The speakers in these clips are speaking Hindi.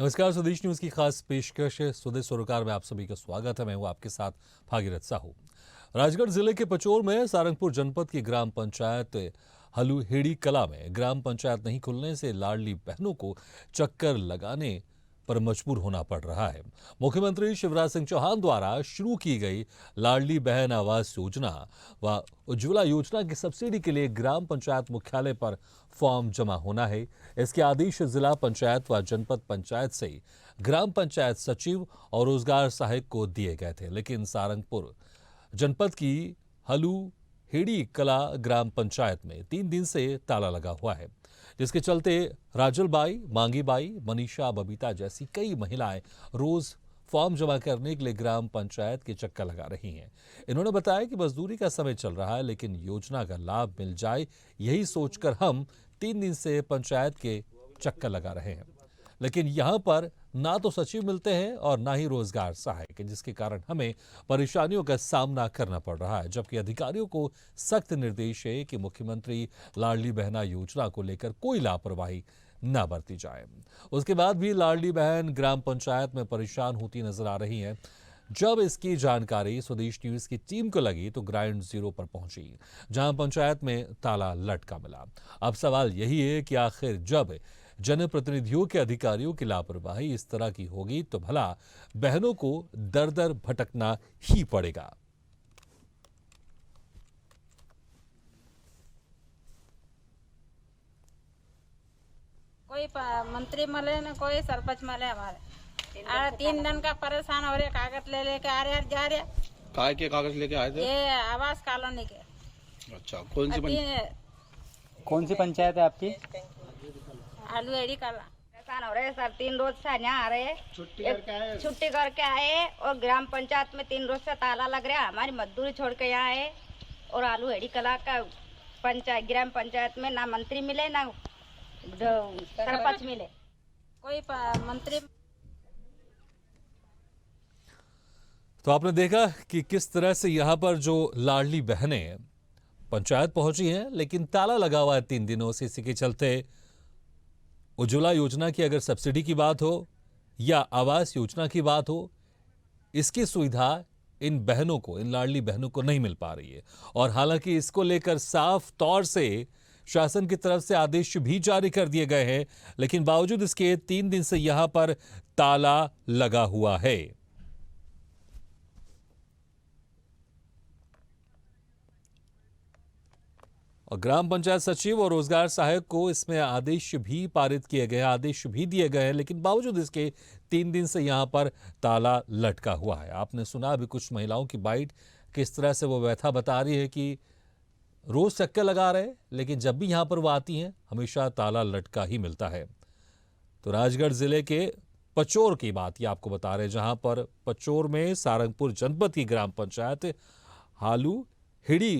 नमस्कार। स्वदेश न्यूज की खास पेशकश स्वदेश सरोकार में आप सभी का स्वागत है। मैं हूं आपके साथ भागीरथ साहू। राजगढ़ जिले के पचोर में सारंगपुर जनपद की ग्राम पंचायत हलुहेड़ी कला में ग्राम पंचायत नहीं खुलने से लाडली बहनों को चक्कर लगाने पर मजबूर होना पड़ रहा है। मुख्यमंत्री शिवराज सिंह चौहान द्वारा शुरू की गई लाडली बहन आवास योजना व उज्ज्वला योजना की सब्सिडी के लिए ग्राम पंचायत मुख्यालय पर फॉर्म जमा होना है। इसके आदेश जिला पंचायत व जनपद पंचायत से ग्राम पंचायत सचिव और रोजगार सहायक को दिए गए थे, लेकिन सारंगपुर जनपद की हलुहेड़ी कला ग्राम पंचायत में 3 दिन से ताला लगा हुआ है, जिसके चलते राजलबाई, मांगीबाई, मनीषा, बबीता जैसी कई महिलाएं रोज फॉर्म जमा करने के लिए ग्राम पंचायत के चक्कर लगा रही हैं। इन्होंने बताया कि मजदूरी का समय चल रहा है, लेकिन योजना का लाभ मिल जाए यही सोचकर हम 3 दिन से पंचायत के चक्कर लगा रहे हैं, लेकिन यहाँ पर ना तो सचिव मिलते हैं और ना ही रोजगार सहायक, जिसके कारण हमें परेशानियों का सामना करना पड़ रहा है। जबकि अधिकारियों को सख्त निर्देश है कि मुख्यमंत्री लाडली बहना योजना को लेकर कोई लापरवाही न बरती जाए। उसके बाद भी लाडली बहन ग्राम पंचायत में परेशान होती नजर आ रही हैं। जब इसकी जानकारी स्वदेश न्यूज की टीम को लगी तो ग्राउंड जीरो पर पहुंची, जहां पंचायत में ताला लटका मिला। अब सवाल यही है कि आखिर जब जनप्रतिनिधियों के अधिकारियों की लापरवाही इस तरह की होगी तो भला बहनों को दर दर भटकना ही पड़ेगा। कोई मंत्री मिले ना कोई सरपंच मिले हमारे 3 दिन का परेशान हो रहे। कागज ले लेके आ रहे जा रहे। काय के कागज लेके आए थे? ये आवास कॉलोनी के। अच्छा, कौन सी पंचायत है आपकी? हलुहेड़ी कला। परेशान हो रहे सर, 3 रोज से यहाँ आ रहे। छुट्टी करके आए और ग्राम पंचायत में 3 रोज से ताला लग रहा है। हमारी मजदूरी छोड़ के यहाँ आए और हलुहेड़ी कला का पंचायत ग्राम पंचायत में ना मंत्री मिले ना सरपंच मिले। कोई मंत्री। तो आपने देखा कि किस तरह से यहाँ पर जो लाडली बहनें पंचायत पहुंची हैं, लेकिन ताला लगा हुआ है 3 दिनों से। इसी के चलते उज्ज्वला योजना की अगर सब्सिडी की बात हो या आवास योजना की बात हो, इसकी सुविधा इन बहनों को, इन लाडली बहनों को नहीं मिल पा रही है। और हालांकि इसको लेकर साफ तौर से शासन की तरफ से आदेश भी जारी कर दिए गए हैं, लेकिन बावजूद इसके 3 दिन से यहां पर ताला लगा हुआ है। और ग्राम पंचायत सचिव और रोजगार सहायक को इसमें आदेश भी पारित किए गए, आदेश भी दिए गए हैं, लेकिन बावजूद इसके 3 दिन से यहां पर ताला लटका हुआ है। आपने सुना अभी कुछ महिलाओं की बाइट, किस तरह से वो व्यथा बता रही है कि रोज चक्कर लगा रहे, लेकिन जब भी यहां पर वो आती हैं हमेशा ताला लटका ही मिलता है। तो राजगढ़ जिले के पचोर की बात ये आपको बता रहे हैं, जहां पर पचोर में सारंगपुर जनपद की ग्राम पंचायत हलुहेड़ी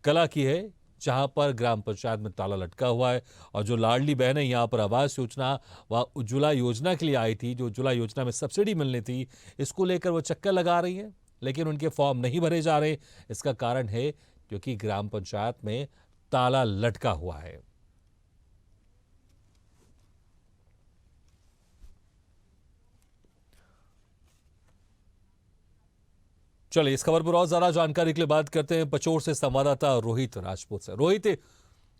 कला की है, जहां पर ग्राम पंचायत में ताला लटका हुआ है। और जो लाडली बहन है यहाँ पर आवास योजना व उज्ज्वला योजना के लिए आई थी, जो उज्ज्वला योजना में सब्सिडी मिलनी थी, इसको लेकर वो चक्कर लगा रही हैं, लेकिन उनके फॉर्म नहीं भरे जा रहे। इसका कारण है क्योंकि ग्राम पंचायत में ताला लटका हुआ है। चलिए इस खबर पर और ज्यादा जानकारी के लिए बात करते हैं पचोर से संवाददाता रोहित राजपूत से। रोहित,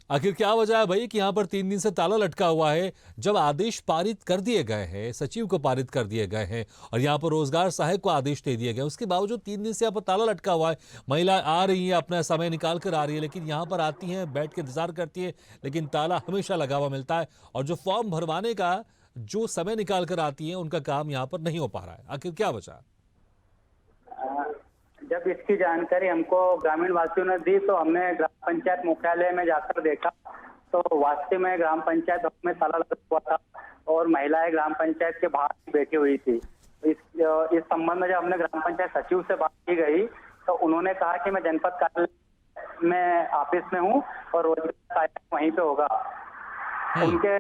आखिर क्या वजह है भाई कि यहाँ पर 3 दिन से ताला लटका हुआ है? जब आदेश पारित कर दिए गए हैं, सचिव को पारित कर दिए गए हैं और यहाँ पर रोजगार सहायक को आदेश दे दिए गए, उसके बावजूद 3 दिन से यहाँ पर ताला लटका हुआ है। महिला आ रही है, अपना समय निकाल कर आ रही है, लेकिन यहाँ पर आती हैं, बैठ के इंतजार करती है, लेकिन ताला हमेशा लगा हुआ मिलता है। और जो फॉर्म भरवाने का जो समय निकाल कर आती है, उनका काम यहाँ पर नहीं हो पा रहा है। आखिर क्या वजह? जब इसकी जानकारी हमको ग्रामीण वासियों ने दी तो हमने ग्राम पंचायत मुख्यालय में जाकर देखा तो वास्तव में ग्राम पंचायत में ताला लगा हुआ था और महिलाएं ग्राम पंचायत के बाहर बैठी हुई थी। इस संबंध में जब हमने ग्राम पंचायत सचिव से बात की गई तो उन्होंने कहा कि मैं जनपद कार्यालय में ऑफिस में हूँ और रोजगार सहायक वहीं पे होगा। उनके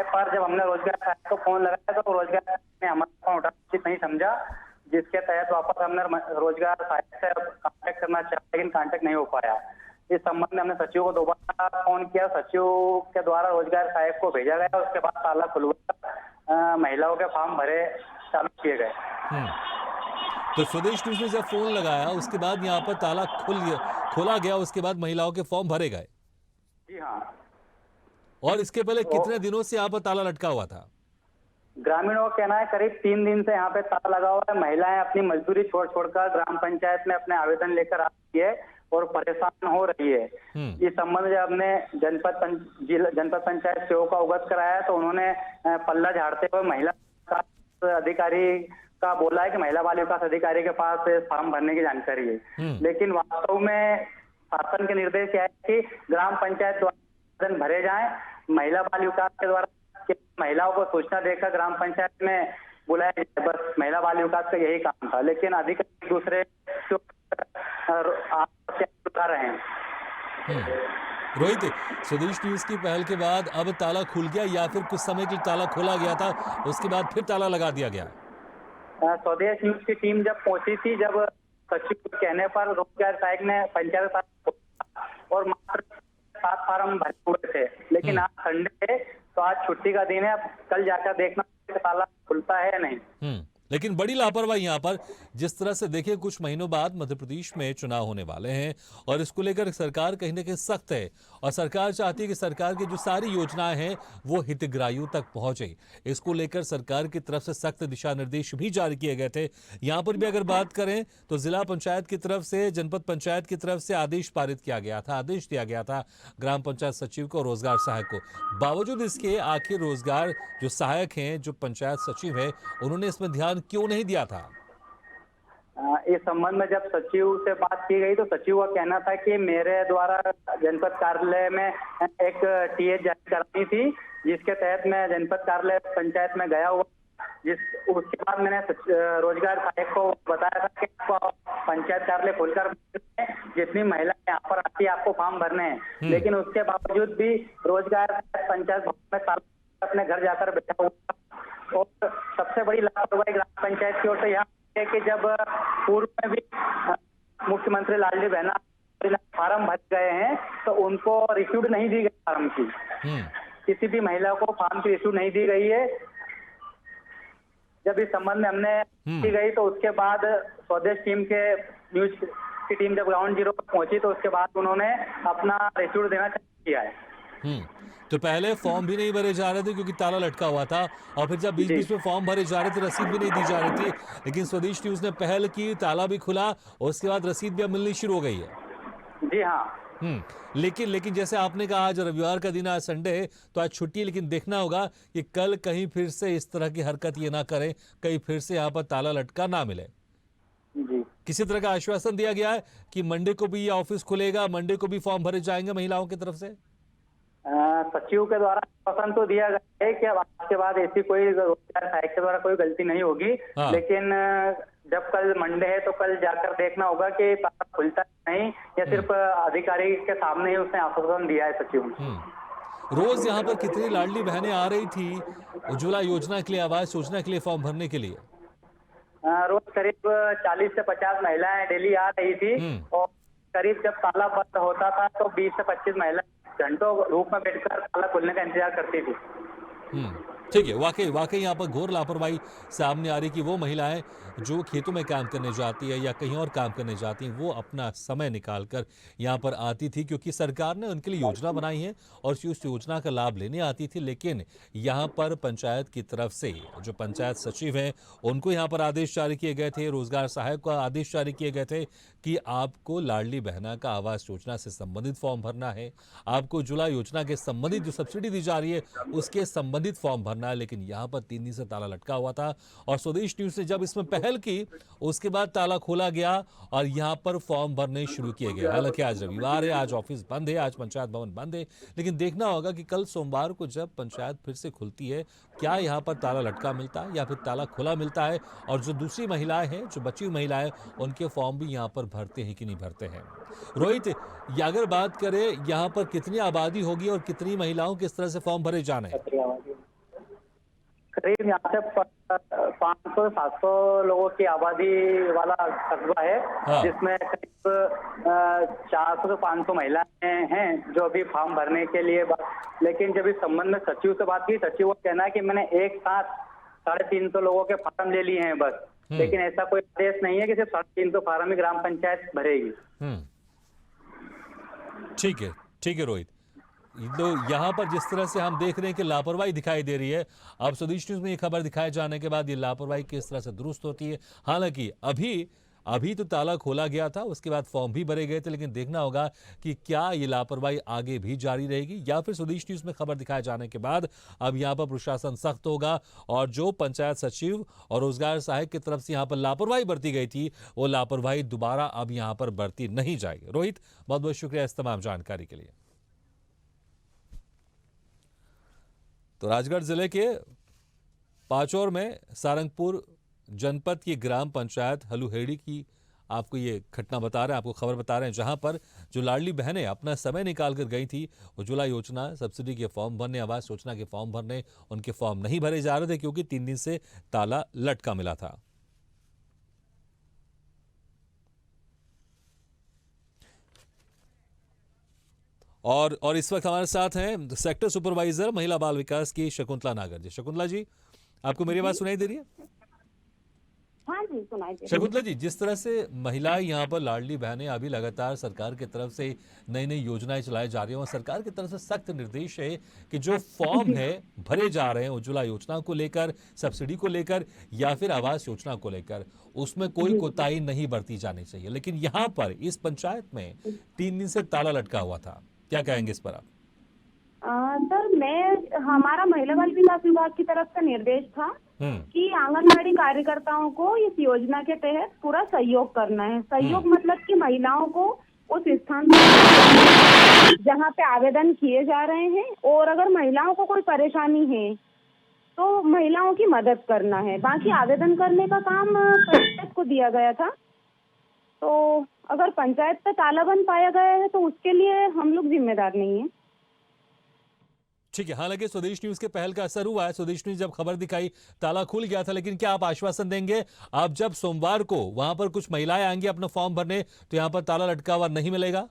पर जब हमने रोजगार सहायक को फोन लगाया तो रोजगार सहायक ने हमारा फोन उचित नहीं समझा, जिसके तहत वापस हमने रोजगार सहायक से कांटेक्ट करना चाहा, लेकिन कांटेक्ट नहीं हो पाया। इस संबंध में हमने सचिव को दोबारा फोन किया, सचिव के द्वारा रोजगार सहायक को भेजा गया, उसके बाद ताला खुलवाया महिलाओं के फॉर्म भरे चालू किए गए। तो स्वदेश न्यूज ने जब फोन लगाया उसके बाद यहाँ पर ताला खोला गया, उसके बाद महिलाओं के फॉर्म भरे गए। जी हाँ। और इसके पहले कितने दिनों से यहाँ पर ताला लटका हुआ था? ग्रामीणों का कहना है करीब 3 दिन से यहाँ पे ताला लगा हुआ है। महिलाएं अपनी मजदूरी छोड़कर ग्राम पंचायत में अपने आवेदन लेकर आ रही है और परेशान हो रही है। इस संबंध में जब हमने जनपद पंचायत सेवक को अवगत कराया तो उन्होंने पल्ला झाड़ते हुए महिला अधिकारी का बोला है कि महिला बाल विकास अधिकारी के पास फॉर्म भरने की जानकारी है, लेकिन वास्तव में शासन के निर्देश है कि ग्राम पंचायत द्वारा आवेदन भरे जाएं। महिला बाल विकास के द्वारा महिलाओं को सूचना देकर ग्राम पंचायत में बुलाया जाए, बस महिला बाल विकास का यही काम था। लेकिन अधिकारी दूसरे रहे हैं। रोहित, स्वदेश न्यूज की पहल के बाद अब ताला खुल गया या फिर कुछ समय के लिए ताला खोला गया था उसके बाद फिर ताला लगा दिया गया? स्वदेश न्यूज की टीम जब पहुंची थी, जब सचिव के कहने पर रोजगार सहायक ने पंचायत और मात्र 7 फार्म भरे हुए थे, लेकिन आज संडे है तो आज छुट्टी का दिन है। अब कल जाकर देखना ताला खुलता है या नहीं। लेकिन बड़ी लापरवाही यहाँ पर, जिस तरह से देखिए कुछ महीनों बाद मध्य प्रदेश में चुनाव होने वाले हैं और इसको लेकर सरकार कहीं ना कहीं सख्त है और सरकार चाहती है कि सरकार की जो सारी योजनाएं हैं वो हितग्राहियों तक पहुंचे। इसको लेकर सरकार की तरफ से सख्त दिशा निर्देश भी जारी किए गए थे। यहाँ पर भी अगर बात करें तो जिला पंचायत की तरफ से, जनपद पंचायत की तरफ से आदेश पारित किया गया था, आदेश दिया गया था ग्राम पंचायत सचिव को, रोजगार सहायक को। बावजूद इसके आखिर रोजगार जो सहायक हैं, जो पंचायत सचिव है, उन्होंने इसमें ध्यान क्यों नहीं दिया था? इस संबंध में जब सचिव से बात की गई तो सचिव का कहना था कि मेरे द्वारा जनपद कार्यालय में एक टीएच जारी करानी थी, जिसके तहत मैं जनपद कार्यालय पंचायत में गया हुआ। उसके बाद मैंने रोजगार सहायक को बताया था कि आपको पंचायत कार्यालय खोलकर जितनी महिलाएं यहाँ पर आती है आपको फॉर्म भरने हैं, लेकिन उसके बावजूद भी रोजगार पंचायत भवन में ताला अपने घर जाकर बैठा हुआ। और सबसे बड़ी लापरवाही ग्राम पंचायत की ओर से यहाँ है कि जब पूर्व में भी मुख्यमंत्री लाडली बहना फार्म भर गए हैं तो उनको रिसीव नहीं दी गई फार्म की, किसी भी महिला को फार्म की रिसीव नहीं दी गई है। जब इस संबंध में हमने की गई तो उसके बाद स्वदेश टीम के न्यूज की टीम जब ग्राउंड जीरो पर पहुंची तो उसके बाद उन्होंने अपना रिसीव देना चालू किया है। तो पहले फॉर्म भी नहीं भरे जा रहे थे क्योंकि ताला लटका हुआ था, और फिर जब बीच बीच में फॉर्म भरे जा रहे थे रसीद भी नहीं दी जा रही थी, लेकिन स्वदेश न्यूज ने पहल की, ताला भी खुला और उसके बाद रसीद भी अब मिलनी शुरू हो गई है। जी हाँ। लेकिन जैसे आपने कहा आज रविवार का दिन, आज संडे है तो आज छुट्टी, लेकिन देखना होगा कि कल कहीं फिर से इस तरह की हरकत ये ना करें, कहीं फिर से यहाँ पर ताला लटका ना मिले। जी। किसी तरह का आश्वासन दिया गया है कि मंडे को भी ये ऑफिस खुलेगा, मंडे को भी फॉर्म भरे जाएंगे महिलाओं की तरफ से? सचिव के द्वारा आश्वासन तो दिया गया है कि अब आज के बाद ऐसी कोई रोजगार सहायक के द्वारा कोई गलती नहीं होगी, लेकिन जब कल मंडे है तो कल जाकर देखना होगा कि ताला खुलता है नहीं, या सिर्फ अधिकारी के सामने ही उसने आश्वासन दिया है सचिव ने। रोज यहाँ पर कितनी लाडली बहनें आ रही थी उज्ज्वला योजना के लिए, आवास योजना के लिए फॉर्म भरने के लिए? रोज करीब 40 से 50 महिलाएं डेली आ रही थी, और करीब जब ताला बंद होता था तो 20 से 25 महिलाएं घंटों धूप में बैठकर ताला खुलने का इंतजार करती थी। ठीक है, वाकई यहाँ पर घोर लापरवाही सामने आ रही कि वो महिलाएं जो खेतों में काम करने जाती है या कहीं और काम करने जाती हैं, वो अपना समय निकालकर यहाँ पर आती थी क्योंकि सरकार ने उनके लिए योजना बनाई है और उस योजना का लाभ लेने आती थी। लेकिन यहाँ पर पंचायत की तरफ से जो पंचायत सचिव हैं उनको यहाँ पर आदेश जारी किए गए थे, रोजगार सहायक को आदेश जारी किए गए थे कि आपको लाडली बहना का आवास योजना से संबंधित फॉर्म भरना है, आपको उज्ज्वला योजना के संबंधित जो सब्सिडी दी जा रही है उसके संबंधित फॉर्म भरना है। लेकिन यहाँ पर 3 दिन से ताला लटका हुआ था और स्वदेश न्यूज ने जब इसमें पहल की उसके बाद ताला खोला गया और यहाँ पर फॉर्म भरने शुरू किए गए। हालांकि आज रविवार है, आज ऑफिस बंद है, आज पंचायत भवन बंद है, लेकिन देखना होगा कि कल सोमवार को जब पंचायत फिर से खुलती है क्या यहाँ पर ताला लटका मिलता है या फिर ताला खुला मिलता है, और जो दूसरी महिलाएं हैं, जो बची हुई महिलाएं, उनके फॉर्म भी यहाँ पर भरते हैं कि नहीं भरते हैं। रोहित, ये अगर बात करें यहाँ पर कितनी आबादी होगी और कितनी महिलाओं किस तरह से फॉर्म भरे जाने हैं? करीब यहाँ से 500-700 लोगों की आबादी वाला कस्बा है, हाँ। जिसमें करीब 400 से 500 महिलाएं हैं जो अभी फॉर्म भरने के लिए लेकिन जब इस संबंध में सचिव से बात की, सचिव का कहना है कि मैंने एक साथ 350 लोगों के फार्म ले लिए हैं बस, लेकिन ऐसा कोई आदेश नहीं है कि सिर्फ 350 फार्म ही ग्राम पंचायत भरेगी। ठीक है रोहित। तो यहाँ पर जिस तरह से हम देख रहे हैं कि लापरवाही दिखाई दे रही है, अब स्वदेश न्यूज में ये खबर दिखाए जाने के बाद ये लापरवाही किस तरह से दुरुस्त होती है। हालांकि अभी तो ताला खोला गया था, उसके बाद फॉर्म भी भरे गए थे, लेकिन देखना होगा कि क्या ये लापरवाही आगे भी जारी रहेगी या फिर स्वदेश न्यूज में खबर दिखाए जाने के बाद अब यहाँ पर प्रशासन सख्त होगा और जो पंचायत सचिव और रोजगार सहायक की तरफ से यहाँ पर लापरवाही बरती गई थी वो लापरवाही दोबारा अब यहाँ पर बरती नहीं जाएगी। रोहित, बहुत बहुत शुक्रिया इस तमाम जानकारी के लिए। तो राजगढ़ जिले के पाचौर में सारंगपुर जनपद की ग्राम पंचायत हलुहेड़ी की आपको ये घटना बता रहे हैं, आपको खबर बता रहे हैं, जहां पर जो लाडली बहनें अपना समय निकाल कर गई थी उज्ज्वला योजना सब्सिडी के फॉर्म भरने, आवास योजना के फॉर्म भरने, उनके फॉर्म नहीं भरे जा रहे थे क्योंकि 3 दिन से ताला लटका मिला था। और इस वक्त हमारे साथ हैं सेक्टर सुपरवाइजर महिला बाल विकास की शकुंतला नागर जी। शकुंतला जी, आपको मेरी आवाज सुनाई दे रही है? हाँ जी, सुनाई दे रही है। शकुंतला जी, जिस तरह से महिलाएं यहाँ पर लाडली बहनें अभी लगातार सरकार की तरफ से नई नई योजनाएं चलाई जा रही हैं और सरकार की तरफ से सख्त निर्देश है कि जो फॉर्म है भरे जा रहे हैं उज्ज्वला योजना को लेकर, सब्सिडी को लेकर या फिर आवास योजना को लेकर, उसमें कोई कोताही नहीं बरती जानी चाहिए, लेकिन यहाँ पर इस पंचायत में 3 दिन से ताला लटका हुआ था। क्या कहेंगे इस पर आप? सर, हमारा महिला बाल विकास विभाग की तरफ से निर्देश था कि आंगनबाड़ी कार्यकर्ताओं को इस योजना के तहत पूरा सहयोग करना है। सहयोग मतलब कि महिलाओं को उस स्थान पर जहाँ पे आवेदन किए जा रहे हैं और अगर महिलाओं को कोई परेशानी है तो महिलाओं की मदद करना है। बाकी आवेदन करने का काम पंचायत को दिया गया था, तो अगर पंचायत पे ताला बंद पाया गया है तो उसके लिए हम लोग जिम्मेदार नहीं है। ठीक है। हालांकि स्वदेश न्यूज के पहल का असर हुआ है, स्वदेश न्यूज जब खबर दिखाई ताला खुल गया था, लेकिन क्या आप आश्वासन देंगे आप जब सोमवार को वहां पर कुछ महिलाएं आएंगी अपना फॉर्म भरने तो यहाँ पर ताला लटका हुआ नहीं मिलेगा?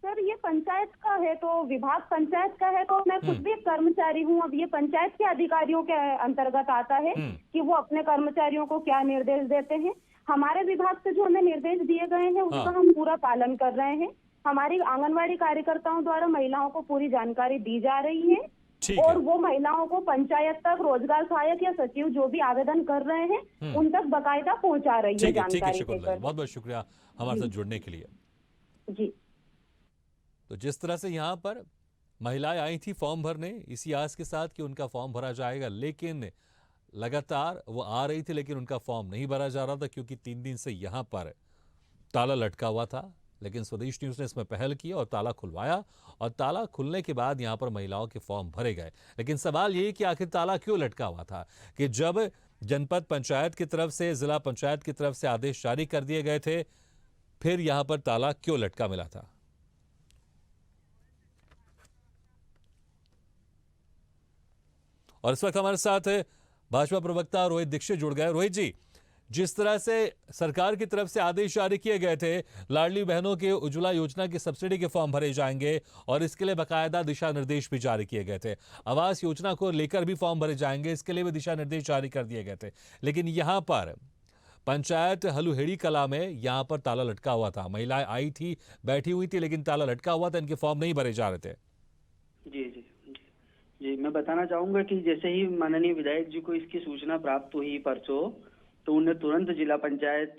सर, ये पंचायत का है तो विभाग पंचायत का है, तो मैं खुद भी एक कर्मचारी हूँ। अब ये पंचायत के अधिकारियों के अंतर्गत आता है कि वो अपने कर्मचारियों को क्या निर्देश देते हैं। हमारे विभाग से जो हमें निर्देश दिए गए हैं उसका हम पूरा पालन कर रहे हैं। हमारी आंगनवाड़ी कार्यकर्ताओं द्वारा महिलाओं को पूरी जानकारी दी जा रही है और वो महिलाओं को पंचायत तक रोजगार सहायक या सचिव जो भी आवेदन कर रहे हैं उन तक बकायदा पहुंचा रही है जानकारी देकर। बहुत बहुत शुक्रिया हमारे साथ जुड़ने के लिए जी। तो जिस तरह से यहाँ पर महिलाएं आई थी फॉर्म भरने इसी आस के साथ कि उनका फॉर्म भरा जाएगा, लेकिन लगातार वो आ रही थी लेकिन उनका फॉर्म नहीं भरा जा रहा था क्योंकि 3 दिन से यहाँ पर ताला लटका हुआ था। लेकिन स्वदेश न्यूज ने इसमें पहल की और ताला खुलवाया और ताला खुलने के बाद यहाँ पर महिलाओं के फॉर्म भरे गए। लेकिन सवाल ये कि आखिर ताला क्यों लटका हुआ था कि जब जनपद पंचायत की तरफ से, जिला पंचायत की तरफ से आदेश जारी कर दिए गए थे, फिर यहाँ पर ताला क्यों लटका मिला था? और इस वक्त हमारे साथ भाजपा प्रवक्ता रोहित दीक्षित जुड़ गए। रोहित जी, जिस तरह से सरकार की तरफ से आदेश जारी किए गए थे लाडली बहनों के उज्ज्वला योजना की सब्सिडी के फॉर्म भरे जाएंगे और इसके लिए बकायदा दिशा निर्देश भी जारी किए गए थे, आवास योजना को लेकर भी फॉर्म भरे जाएंगे, इसके लिए भी दिशा निर्देश जारी कर दिए गए थे, लेकिन यहाँ पर पंचायत हलुहेड़ी कला में यहाँ पर ताला लटका हुआ था। महिलाएं आई थी, बैठी हुई थी, लेकिन ताला लटका हुआ था, इनके फॉर्म नहीं भरे जा रहे थे। जी, मैं बताना चाहूंगा कि जैसे ही माननीय विधायक जी को इसकी सूचना प्राप्त हुई परसों, तो उन्हें तुरंत जिला पंचायत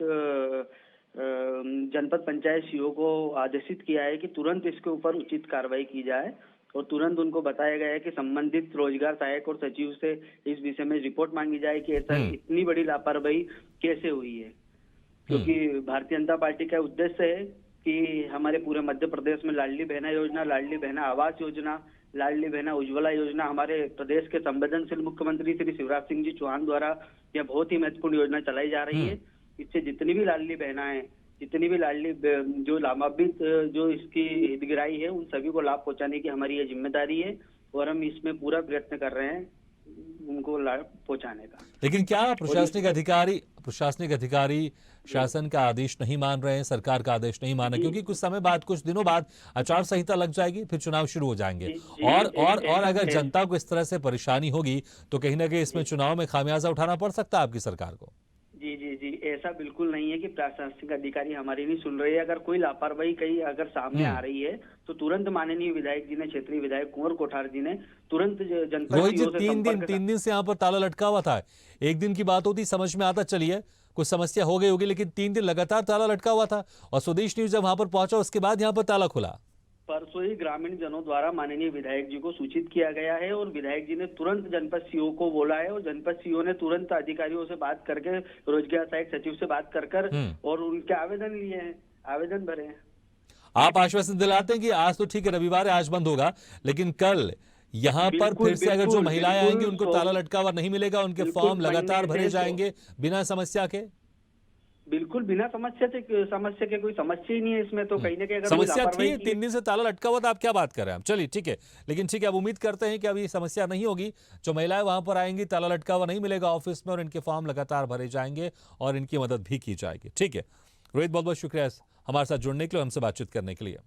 जनपद पंचायत सीओ को आदेशित किया है कि तुरंत इसके ऊपर उचित कार्रवाई की जाए और तुरंत उनको बताया गया है कि संबंधित रोजगार सहायक और सचिव से इस विषय में रिपोर्ट मांगी जाए कि ऐसा इतनी बड़ी लापरवाही कैसे हुई है। क्योंकि भारतीय जनता पार्टी का उद्देश्य है कि हमारे पूरे मध्य प्रदेश में लाडली बहना योजना, लाडली बहना आवास योजना, लाडली बहना उज्ज्वला योजना, हमारे प्रदेश के संवेदनशील मुख्यमंत्री श्री शिवराज सिंह जी चौहान द्वारा यह बहुत ही महत्वपूर्ण योजना चलाई जा रही है। इससे जितनी भी लाडली बहना है, जितनी भी लाडली जो लाभान्वित जो इसकी हितग्राही है, उन सभी को लाभ पहुंचाने की हमारी ये जिम्मेदारी है और हम इसमें पूरा प्रयत्न कर रहे हैं। उनको पहुंचाने का। लेकिन क्या प्रशासनिक अधिकारी शासन का आदेश नहीं मान रहे हैं, सरकार का आदेश नहीं मान रहे, क्योंकि कुछ समय बाद, कुछ दिनों बाद आचार संहिता लग जाएगी, फिर चुनाव शुरू हो जाएंगे और अगर जनता को इस तरह से परेशानी होगी तो कहीं ना कहीं इसमें चुनाव में खामियाजा उठाना पड़ सकता है आपकी सरकार को। जी जी जी, ऐसा बिल्कुल नहीं है कि प्रशासनिक अधिकारी हमारी नहीं सुन रहे हैं। अगर कोई लापरवाही कहीं अगर सामने आ रही है तो तुरंत माननीय विधायक जी ने, क्षेत्रीय विधायक कुंवर कोठार जी ने तुरंत जनपद रोहित जी, सीओ से तीन दिन से यहाँ पर ताला लटका हुआ था। एक दिन की बात होती समझ में आता, चलिए कुछ समस्या हो गई होगी, लेकिन 3 दिन लगातार ताला लटका हुआ था और स्वदेश न्यूज जब वहां पर पहुंचा उसके बाद यहाँ पर ताला खुला। परसों ही ग्रामीण जनों द्वारा माननीय विधायक जी को सूचित किया गया है और विधायक जी ने तुरंत जनपद सीओ को बोला है और जनपद सीओ ने तुरंत अधिकारियों से बात करके, रोजगार सहायक सचिव से बात कर और उनके आवेदन लिए हैं, आवेदन भरे हैं। आप आश्वासन दिलाते हैं कि आज तो ठीक है, रविवार है, आज बंद होगा, लेकिन कल यहाँ पर फिर से अगर जो महिलाएं आएंगी उनको ताला लटका हुआ नहीं मिलेगा, उनके फॉर्म लगातार भरे जाएंगे बिना समस्या के? बिल्कुल बिना समस्या के, कोई समस्या ही नहीं है इसमें। तो कहीं ना कहीं अगर समस्या थी, 3 दिन से ताला लटका हुआ था, आप क्या बात कर रहे हैं? चलिए ठीक है, लेकिन ठीक है, अब उम्मीद करते हैं कि अभी समस्या नहीं होगी। जो महिलाएं वहां पर आएंगी ताला लटका हुआ नहीं मिलेगा ऑफिस में और इनके फॉर्म लगातार भरे जाएंगे और इनकी मदद भी की जाएगी। ठीक है रोहित, बहुत बहुत शुक्रिया हमारे साथ जुड़ने के लिए, हमसे बातचीत करने के लिए।